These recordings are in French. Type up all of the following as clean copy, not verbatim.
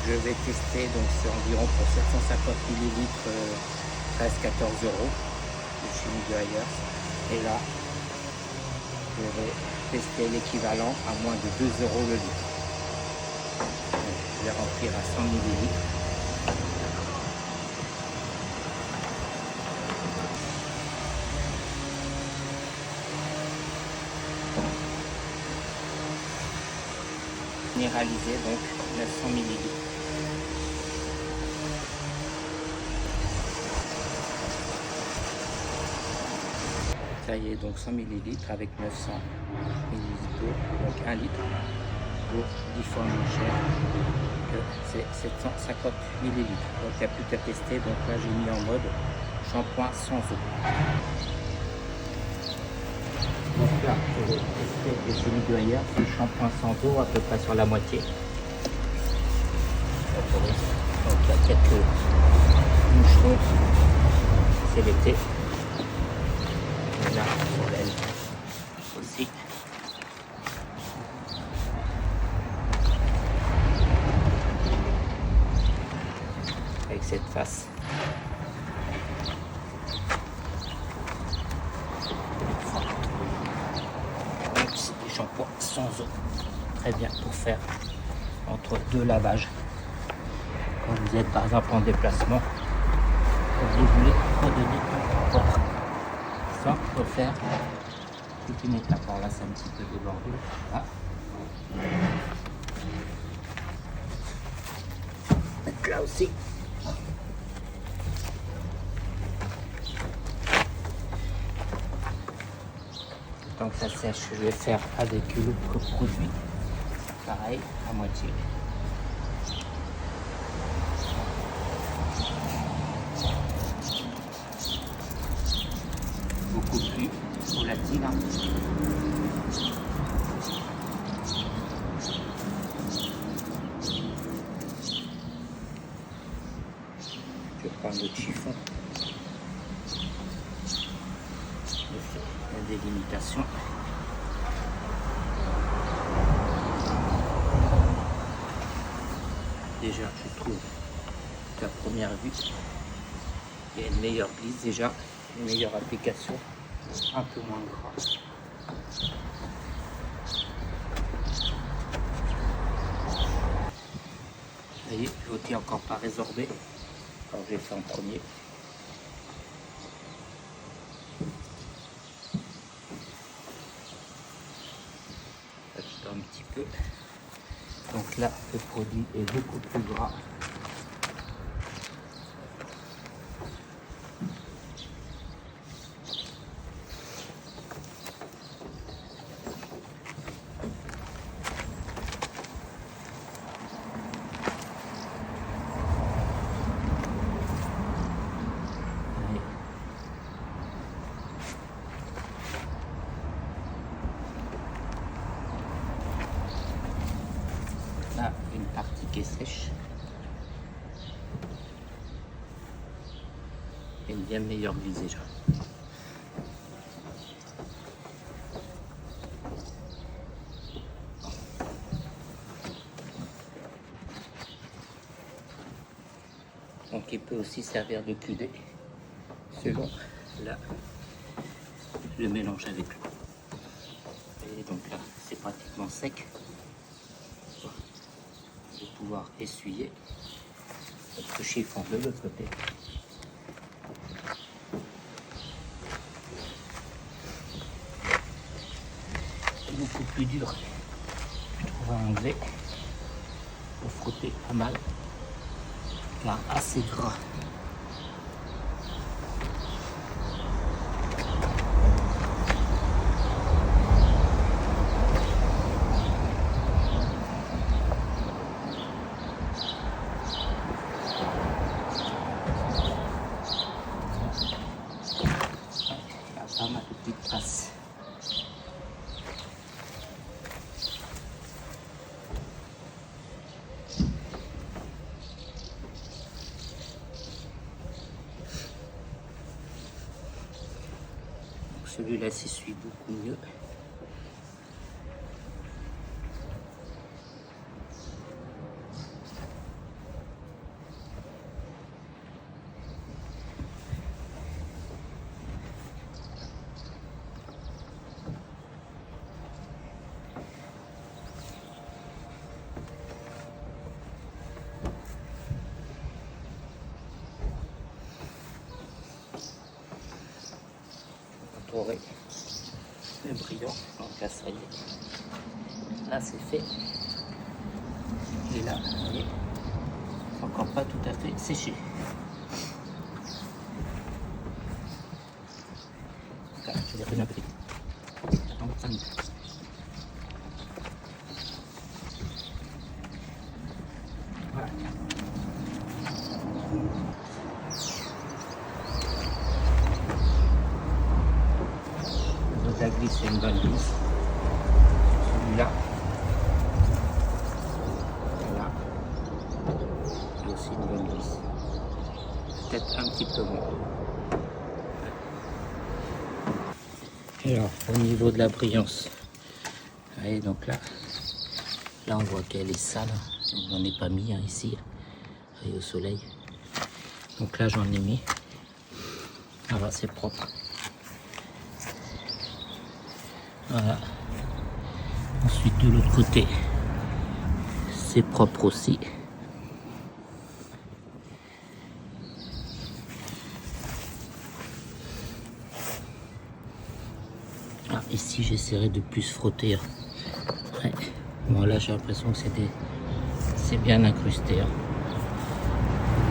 je vais tester, donc c'est environ pour 750 millilitres, 13-14 euros de chez Media. Et là, je vais tester l'équivalent à moins de 2 euros le litre. Donc, je vais remplir à 100 millilitres. Minéralisé, donc 900 millilitres. Ça y est, donc 100 millilitres avec 900 millilitres d'eau, donc 1 litre d'eau 10 fois moins cher que c'est 750 millilitres. Donc il n'y a plus qu'à tester. Donc là j'ai mis en mode shampoing sans eau. Donc là, je vais tester des semi-doyeurs, le shampoing sans eau à peu près sur la moitié. Donc il y a quelques moucherons, c'est l'été. Et là, sur l'aile aussi. Avec cette face. Donc c'est du shampoing sans eau. Très bien pour faire entre deux lavages. Quand vous êtes par exemple en déplacement, quand vous voulez redonner votre ça peut faire toute une étape. Alors là c'est un petit peu débordé. Là. Donc là aussi. Tant que ça sèche, je vais faire avec l'autre produit. Pareil, à moitié. Beaucoup plus volatile. Hein. Je vais prendre le chiffon. La délimitation. Déjà, je trouve qu'à première vue, il y a une meilleure glisse déjà, une meilleure application, un peu moins gras. Vous voyez, l'autre est encore pas résorbé. Alors j'ai fait en premier. Un petit peu. Donc là, le produit est beaucoup plus gras. Là, une partie qui est sèche. Et une bien meilleure glisse déjà. Donc il peut aussi servir de cudé selon le mélange avec l'eau. Et donc là, c'est pratiquement sec. Je vais pouvoir essuyer notre chiffon de l'autre côté. C'est beaucoup plus dur, je trouve, à enlever. Il faut frotter pas mal, car assez gras. Pas mal de petites traces. Celui-là s'essuie beaucoup mieux. le brillant. Donc là, ça y est. Là, c'est fait. Et là, vous voyez, c'est encore pas tout à fait séché. Là, je vais revenir un peu vite. Attends, 5 minutes. Voilà. Donc la glisse, c'est une bonne glisse. Celui-là. Là. C'est aussi une bonne glisse. Peut-être un petit peu moins. Alors, au niveau de la brillance, vous voyez, donc là on voit qu'elle est sale. On n'en est pas mis ici, et au soleil. Donc là, j'en ai mis. Alors, c'est propre. Voilà. Ensuite, de l'autre côté, c'est propre aussi. Ah, ici, j'essaierai de plus frotter. Ouais. Bon, là, j'ai l'impression que c'est bien incrusté. Hein.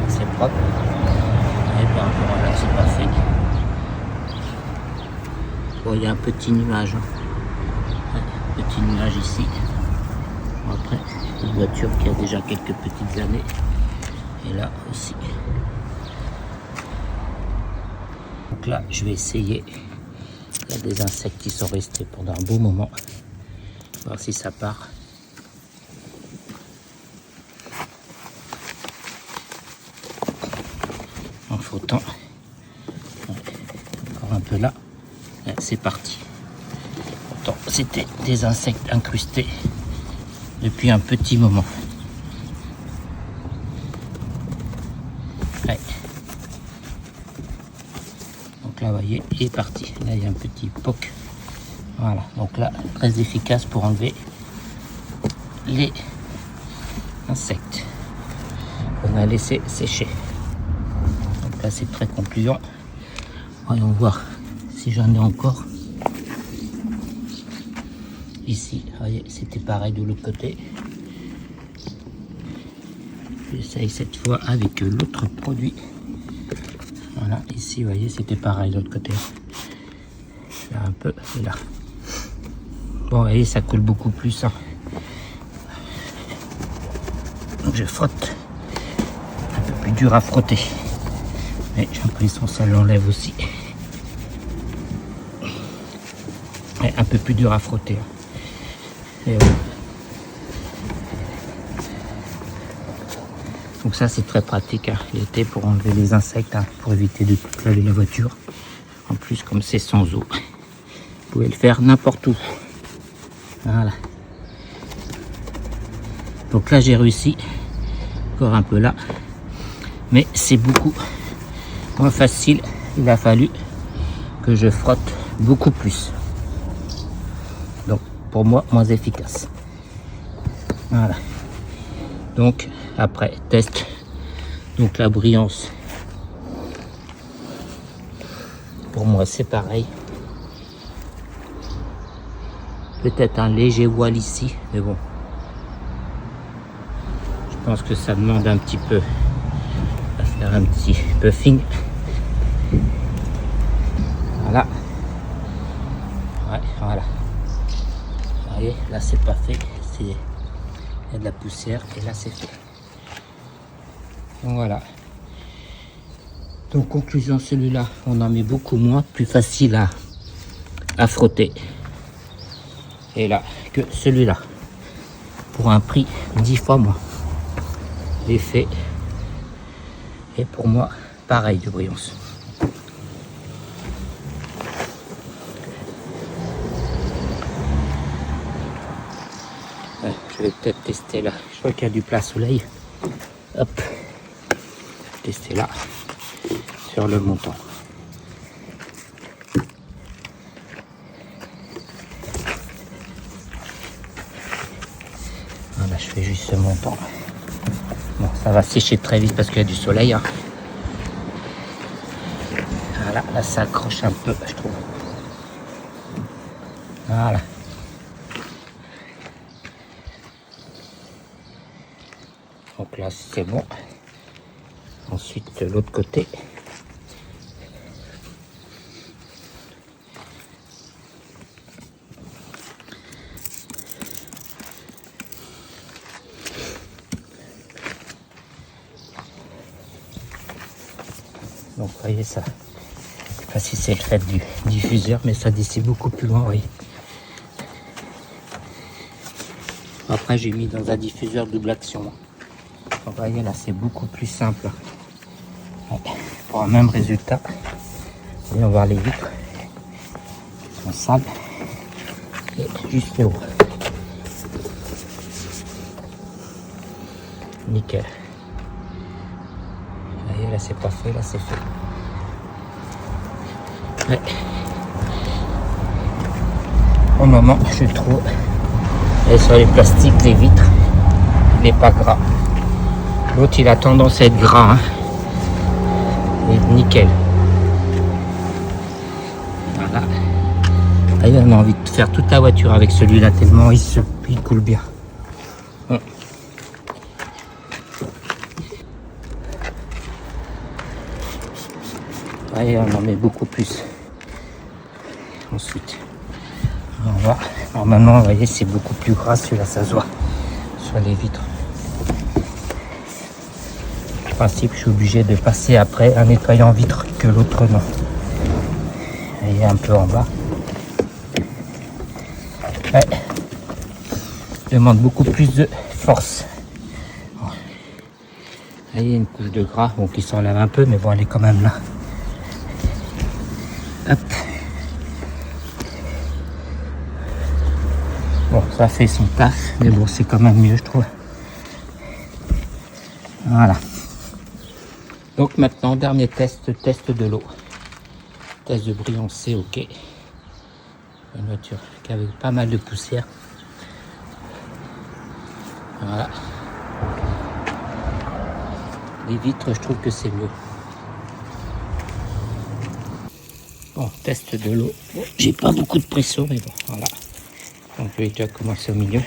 C'est propre. Et par rapport à là, c'est pas fait. Bon, il y a un petit nuage. Hein. Ouais, petit nuage ici. Bon, après, une voiture qui a déjà quelques petites années. Et là aussi. Donc là, je vais essayer. Il y a des insectes qui sont restés pendant un beau moment. Voir si ça part. En frottant. Ouais. Encore un peu là. Ouais, c'est parti. Pourtant, c'était des insectes incrustés depuis un petit moment. Ouais. Donc là, vous voyez, il est parti. Là, il y a un petit poc. Voilà. Donc là, très efficace pour enlever les insectes qu'on a laissé sécher. Donc là, c'est très concluant. Voyons voir si j'en ai encore. Ici, vous voyez, c'était pareil de l'autre côté. J'essaye cette fois avec l'autre produit. Voilà, ici, vous voyez, c'était pareil de l'autre côté. Là, un peu, et là. Bon, vous voyez, ça colle beaucoup plus. Hein. Donc, je frotte. Un peu plus dur à frotter. Mais j'ai l'impression que ça l'enlève aussi. Et un peu plus dur à frotter. Et voilà. Donc ça, c'est très pratique hein, l'été pour enlever les insectes, hein, pour éviter de laver la voiture. En plus, comme c'est sans eau, vous pouvez le faire n'importe où. Voilà. Donc là, j'ai réussi. Encore un peu là. Mais c'est beaucoup moins facile. Il a fallu que je frotte beaucoup plus. Donc, pour moi, moins efficace. Voilà. Donc, après, test. Donc, la brillance. Pour moi, c'est pareil. Peut-être un léger voile ici, mais bon. Je pense que ça demande un petit peu à faire un petit buffing. Voilà. Ouais, voilà. Vous voyez, là, c'est pas fait. Il y a de la poussière et là, c'est fait. Donc, voilà. Donc, conclusion, celui-là, on en met beaucoup moins, plus facile à frotter. Et là, que celui-là, pour un prix 10 fois moins. L'effet est pour moi pareil de brillance. Ouais, je vais peut-être tester là. Je vois qu'il y a du plat soleil. Hop. Tester là. Sur le montant. Voilà, je fais juste ce montant. Bon, ça va sécher très vite parce qu'il y a du soleil. Hein. Voilà, là ça accroche un peu, je trouve. Voilà. Donc là c'est bon. Ensuite de l'autre côté. Donc vous voyez ça. Je sais pas si c'est le fait du diffuseur, mais ça d'ici beaucoup plus loin, oui. Après j'ai mis dans un diffuseur double action. Donc, vous voyez là c'est beaucoup plus simple. Ouais, pour un même résultat. Voyons voir les vitres. Elles sont sales. Et juste le haut. Nickel. Vous voyez là c'est pas fait, là c'est fait. Ouais. Au moment je trouve. Et sur les plastiques, les vitres, il n'est pas gras. L'autre il a tendance à être gras. Hein. Et nickel. Voilà. Ah, on a envie de faire toute la voiture avec celui-là tellement il coule bien. Bon. Ouais, on en met beaucoup plus. Ensuite, on va. Normalement, vous voyez, c'est beaucoup plus gras celui-là, ça se voit sur les vitres. En principe, je suis obligé de passer après un nettoyant vitre que l'autre non. Et un peu en bas. Ouais. Demande beaucoup plus de force. Bon. Là, il y a une couche de gras bon, qui s'enlève un peu, mais bon, elle est quand même là. Hop. Bon, ça fait son taf, mais bon, c'est quand même mieux, je trouve. Voilà. Donc maintenant, dernier test de l'eau. Test de brillance, c'est ok. Une voiture qui avait pas mal de poussière. Voilà. Les vitres, je trouve que c'est mieux. Bon, test de l'eau. Bon, j'ai pas beaucoup de pression, mais bon, voilà. Donc je vais déjà commencer au milieu.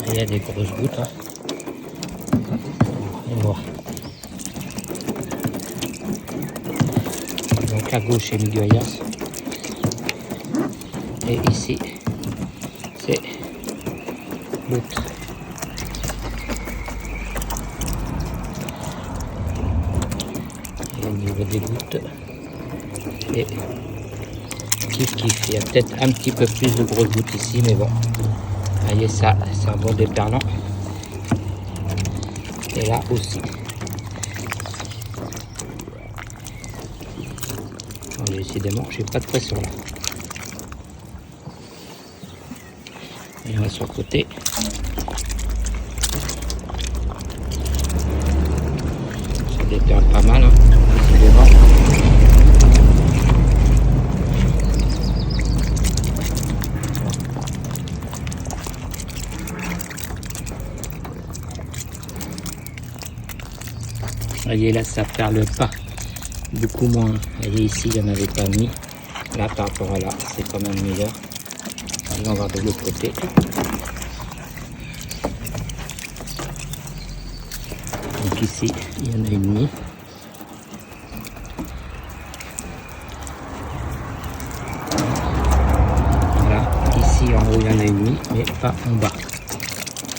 Il y a des grosses gouttes. Hein. Et voilà. Donc à gauche c'est milieu Ayas. Et ici c'est l'autre. Et au niveau des gouttes. Et kiff, il y a peut-être un petit peu plus de grosses gouttes ici, mais bon. Vous voyez ça, c'est un bon déperlant. Et là aussi. Bon, décidément, j'ai pas de pression là. Et on va sur le côté. Ça déperle pas mal, hein, décidément. Vous voyez là, ça perle pas beaucoup moins. Vous voyez ici, il n'y en avait pas mis. Là, par rapport à là, c'est quand même meilleur. Allez, on va de l'autre côté. Donc ici, il y en a une mis. Voilà. Ici, en haut, il y en a une mis, mais pas en bas.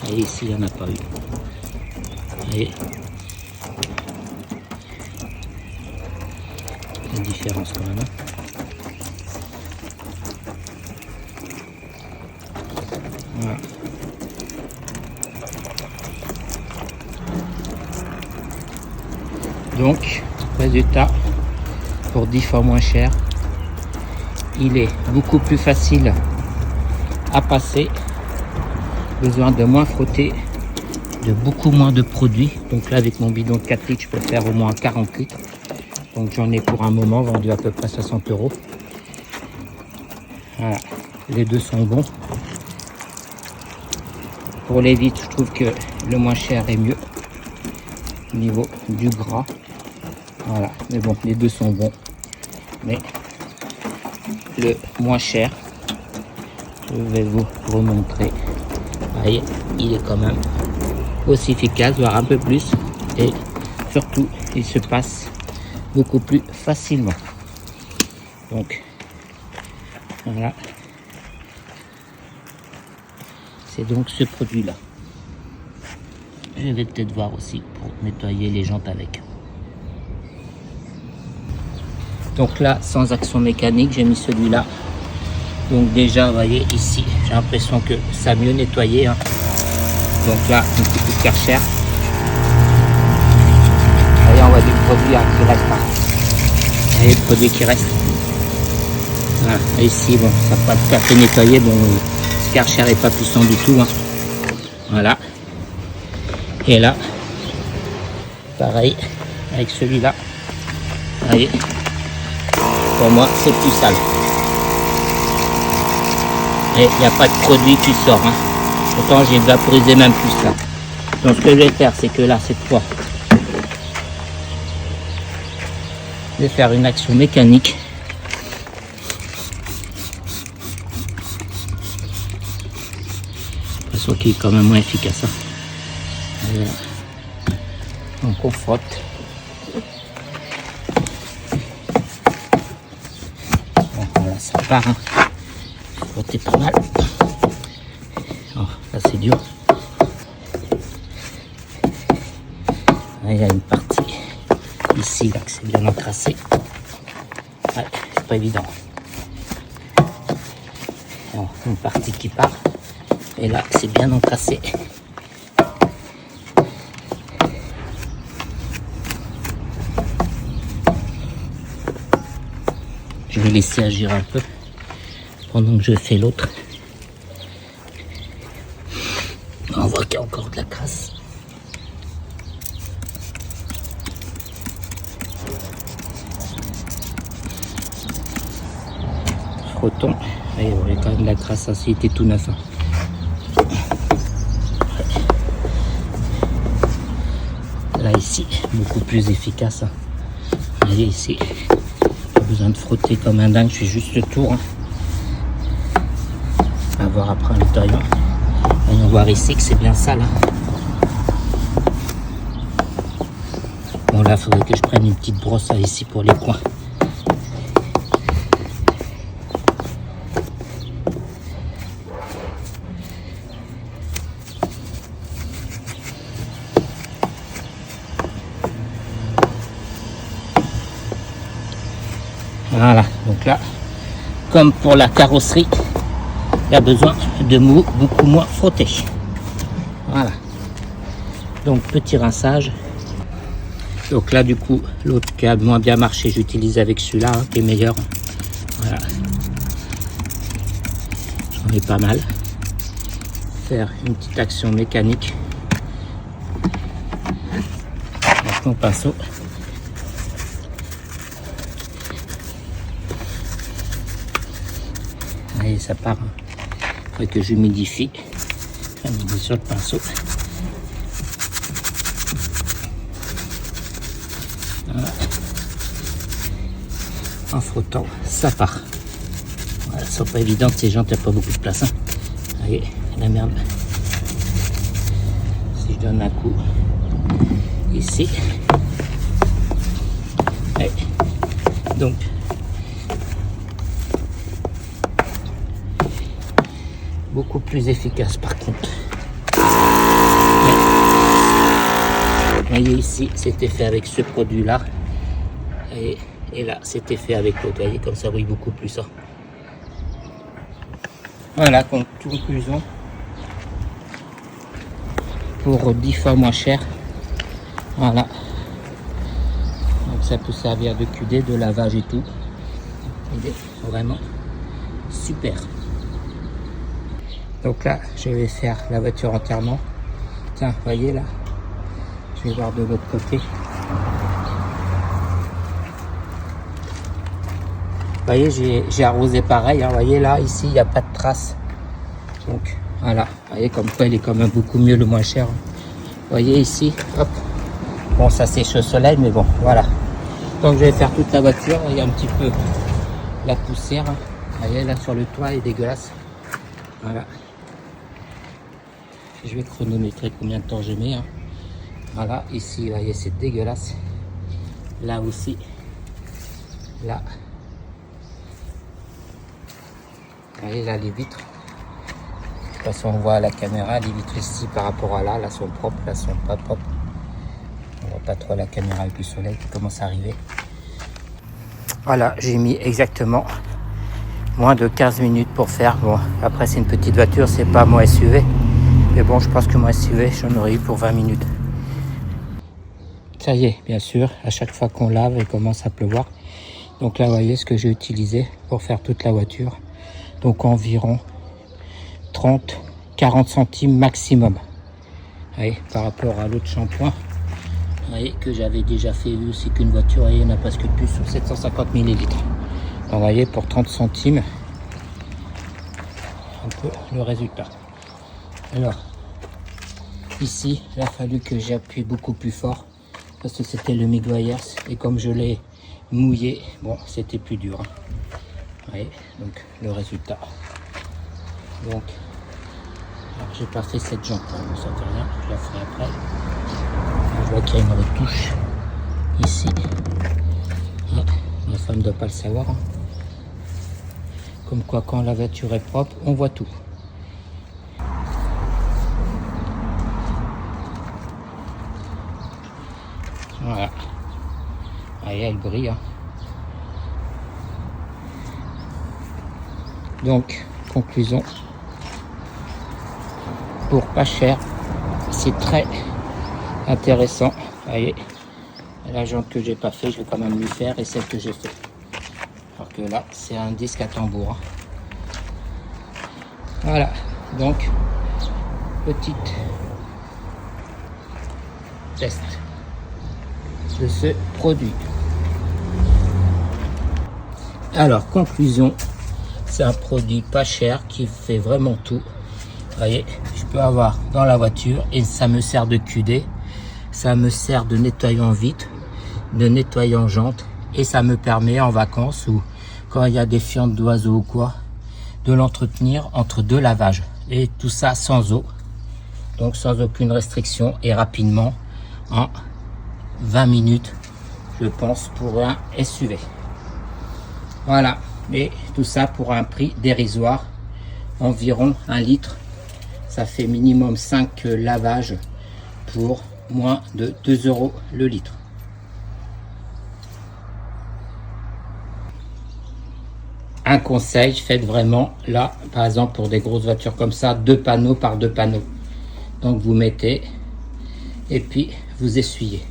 Et ici, il n'y en a pas eu. Vous voyez la différence quand même. Voilà. Donc, résultat, pour 10 fois moins cher, il est beaucoup plus facile à passer, besoin de moins frotter, de beaucoup moins de produits. Donc là, avec mon bidon de 4 litres, je peux faire au moins 40 litres. Donc j'en ai pour un moment vendu à peu près 60 €. Voilà, les deux sont bons. Pour les vitres, je trouve que le moins cher est mieux. Au niveau du gras, Voilà, mais bon, les deux sont bons. Mais le moins cher, je vais vous remontrer. Vous voyez, il est quand même aussi efficace, voire un peu plus. Et surtout, il se passe beaucoup plus facilement. Donc, voilà. C'est donc ce produit-là. Je vais peut-être voir aussi pour nettoyer les jantes avec. Donc là, sans action mécanique, j'ai mis celui-là. Donc déjà, vous voyez ici, j'ai l'impression que ça a mieux nettoyé. Hein. Donc là, un petit coup de Karcher. Vous voyez, on voit du produit hein, qui reste. Hein. Vous voyez le produit qui reste. Voilà. Et ici, bon, ça n'a pas tout à fait nettoyé. Bon, ce Karcher n'est pas puissant du tout. Hein. Voilà. Et là, pareil, avec celui-là. Vous voyez, pour moi, c'est plus sale. Et il n'y a pas de produit qui sort. Hein. Pourtant, j'ai vaporisé même plus là. Donc, ce que je vais faire, c'est que là, cette fois, je vais faire une action mécanique. Parce qu'il est quand même moins efficace. Hein. Voilà. Donc, on frotte. Donc, voilà, ça part. Hein. Frotter pas mal. Oh, là c'est dur. Là, il y a une partie ici là que c'est bien encrassé. Ouais, c'est pas évident. Alors, une partie qui part. Et là c'est bien encrassé. Je vais laisser agir un peu pendant que je fais l'autre. On voit qu'il y a encore de la crasse. Frottons. Il y a quand même de la crasse, ça était tout neuf. Hein. Là ici, beaucoup plus efficace. Hein. Vous voyez ici, pas besoin de frotter comme un dingue, je fais juste le tour. Hein. À voir après à l'intérieur. Voyons voir ici que c'est bien sale. Hein. Bon là, il faudrait que je prenne une petite brosse là, ici pour les coins. Voilà, donc là, comme pour la carrosserie, il y a besoin de beaucoup moins frotter. Voilà. Donc petit rinçage. Donc là du coup, l'autre qui a moins bien marché, j'utilise avec celui-là, hein, qui est meilleur. Voilà. J'en ai pas mal. Faire une petite action mécanique. Avec mon pinceau. Allez, ça part. Après que j'humidifie, sur le pinceau. Voilà. En frottant, ça part. Voilà, elles sont pas évidentes ces jantes, il n'y a pas beaucoup de place. Hein. Allez, la merde. Si je donne un coup ici. Allez. Donc. Beaucoup plus efficace par contre. Vous voyez ici, c'était fait avec ce produit là. Et là, c'était fait avec l'autre. Vous voyez, comme ça brille beaucoup plus. Ça. Voilà, conclusion. Pour 10 fois moins cher. Voilà. Donc ça peut servir de QD, de lavage et tout. Il est vraiment super. Donc là, je vais faire la voiture entièrement. Tiens, vous voyez là, je vais voir de l'autre côté. Vous voyez, j'ai arrosé pareil. Hein, vous voyez là, ici, il n'y a pas de traces. Donc voilà, vous voyez comme quoi il est quand même beaucoup mieux, le moins cher. Vous voyez ici, hop. Bon, ça sèche au soleil, mais bon, voilà. Donc je vais faire toute la voiture. Il y a un petit peu la poussière. Vous voyez là sur le toit, elle est dégueulasse. Voilà. Je vais chronométrer combien de temps je mets. Hein. Voilà, ici, vous voyez, c'est dégueulasse. Là aussi. Là. Vous voyez là les vitres. De toute façon on voit à la caméra les vitres ici par rapport à là sont propres, là sont pas propres. On voit pas trop la caméra avec le soleil qui commence à arriver. Voilà, j'ai mis exactement moins de 15 minutes pour faire. Bon, après c'est une petite voiture, c'est pas mon SUV. Mais bon, je pense que mon SUV, j'en aurais eu pour 20 minutes. Ça y est, bien sûr, à chaque fois qu'on lave, il commence à pleuvoir. Donc là, vous voyez ce que j'ai utilisé pour faire toute la voiture. Donc environ 30-40 centimes maximum. Vous voyez, par rapport à l'autre shampoing, vous voyez, que j'avais déjà fait, vu c'est qu'une voiture, vous voyez, n'a presque plus sur 750 ml. Donc vous voyez, pour 30 centimes, un peu le résultat. Alors, ici, il a fallu que j'appuie beaucoup plus fort, parce que c'était le Meguiar's, et comme je l'ai mouillé, bon, c'était plus dur. Hein. Vous voyez, donc le résultat. Donc, j'ai pas fait cette jambe, hein, ça fait rien, je la ferai après. Je vois qu'il y a une retouche ici. Ah, ma femme ne doit pas le savoir. Hein. Comme quoi, quand la voiture est propre, on voit tout. Voilà. Allez, elle brille. Hein. Donc, conclusion. Pour pas cher, c'est très intéressant. Vous voyez, la jante que j'ai pas fait, je vais quand même lui faire, et celle que j'ai fait. Alors que là, c'est un disque à tambour. Hein. Voilà, donc petite test de ce produit. Alors, conclusion, c'est un produit pas cher qui fait vraiment tout. Vous voyez, je peux avoir dans la voiture et ça me sert de QD, ça me sert de nettoyant vitre, de nettoyant jante, et ça me permet en vacances ou quand il y a des fientes d'oiseaux ou quoi, de l'entretenir entre deux lavages. Et tout ça sans eau, donc sans aucune restriction et rapidement en 20 minutes, je pense, pour un SUV. Voilà, et tout ça pour un prix dérisoire, environ 1 litre. Ça fait minimum 5 lavages pour moins de 2 € le litre. Un conseil, faites vraiment là, par exemple pour des grosses voitures comme ça, 2 panneaux par 2 panneaux. Donc vous mettez et puis vous essuyez.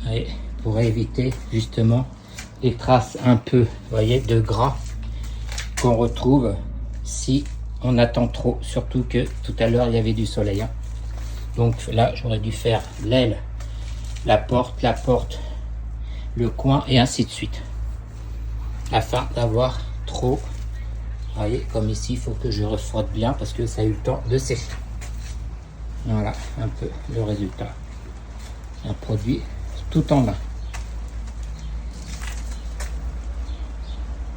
Et pour éviter justement les traces un peu, vous voyez, de gras qu'on retrouve si on attend trop, surtout que tout à l'heure il y avait du soleil. Hein. Donc là j'aurais dû faire l'aile, la porte, le coin et ainsi de suite. Afin d'avoir trop, vous voyez, comme ici, il faut que je refrotte bien parce que ça a eu le temps de sécher. Voilà un peu le résultat. Un produit tout en main.